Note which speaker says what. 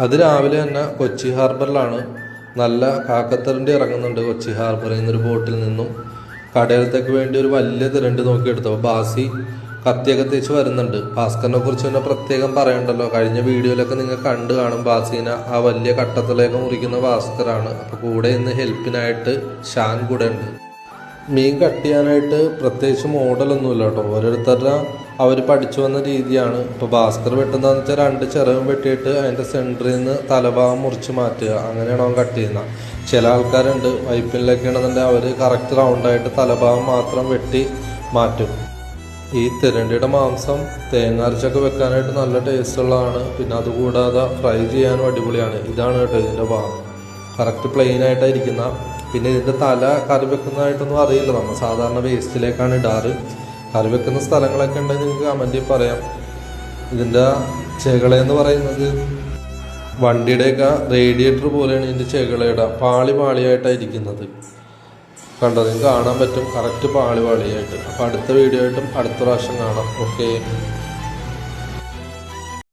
Speaker 1: അത് രാവിലെ തന്നെ കൊച്ചി ഹാർബറിലാണ്. നല്ല കാക്കത്തറിൻ്റെ ഇറങ്ങുന്നുണ്ട് കൊച്ചി ഹാർബറിൽ നിന്നൊരു ബോട്ടിൽ നിന്നും. കടലത്തേക്ക് വേണ്ടി ഒരു വലിയ തിരണ്ട് നോക്കിയെടുത്തപ്പോൾ ബാസി കത്തിയൊക്കെ തേച്ച് വരുന്നുണ്ട്. ഭാസ്കറിനെ കുറിച്ച് തന്നെ പ്രത്യേകം പറയണ്ടല്ലോ. കഴിഞ്ഞ വീഡിയോയിലൊക്കെ നിങ്ങൾ കണ്ടു കാണും ബാസീനെ. ആ വലിയ കട്ടത്തിലേക്ക് മുറിക്കുന്ന ഭാസ്കറാണ്. അപ്പോൾ കൂടെ ഇന്ന് ഹെൽപ്പിനായിട്ട് ഷാൻ കൂടെ ഉണ്ട്. മീൻ കട്ട് ചെയ്യാനായിട്ട് പ്രത്യേകിച്ച് മോഡലൊന്നുമില്ല കേട്ടോ. ഓരോരുത്തരുടെ അവർ പഠിച്ചു വന്ന രീതിയാണ്. ഇപ്പോൾ ഭാസ്കർ വെട്ടുന്നതെന്ന് വെച്ചാൽ 2 ചിറകും വെട്ടിയിട്ട് അതിൻ്റെ സെൻറ്ററിൽ നിന്ന് തലഭാഗം മുറിച്ച് മാറ്റുക, അങ്ങനെയാണ് അവൻ കട്ട് ചെയ്യുന്നത്. ചില ആൾക്കാരുണ്ട് വൈപ്പിനിലൊക്കെ ആണെന്നുണ്ടെങ്കിൽ അവർ കറക്റ്റ് റൗണ്ടായിട്ട് തലഭാഗം മാത്രം വെട്ടി മാറ്റും. ഈ തിരണ്ടിയുടെ മാംസം തേങ്ങ അരച്ചൊക്കെ വെക്കാനായിട്ട് നല്ല ടേസ്റ്റുള്ളതാണ്. പിന്നെ അതുകൂടാതെ ഫ്രൈ ചെയ്യാനും അടിപൊളിയാണ്. ഇതാണ് കേട്ടോ ഇതിൻ്റെ ഭാഗം, കറക്റ്റ് പ്ലെയിൻ ആയിട്ടായിരിക്കുന്ന. പിന്നെ ഇതിൻ്റെ തല കറി വെക്കുന്നതായിട്ടൊന്നും അറിയില്ല. നമ്മൾ സാധാരണ വേസ്റ്റിലേക്കാണ് ഇടാറ്. കറി വെക്കുന്ന സ്ഥലങ്ങളൊക്കെ ഉണ്ടെങ്കിൽ നിങ്ങൾക്ക് കമൻറ്റിൽ പറയാം. ഇതിൻ്റെ ചെകളയെന്ന് പറയുന്നത് വണ്ടിയുടെയൊക്കെ റേഡിയേറ്റർ പോലെയാണ് ഇതിൻ്റെ ചെകളയുടെ പാളിയായിട്ടായിരിക്കുന്നത്. കണ്ടോ, നിങ്ങൾക്ക് കാണാൻ പറ്റും കറക്റ്റ് പാളിയായിട്ട്. അപ്പോൾ അടുത്ത വീഡിയോ ആയിട്ടും അടുത്ത പ്രാവശ്യം കാണാം. ഓക്കെ.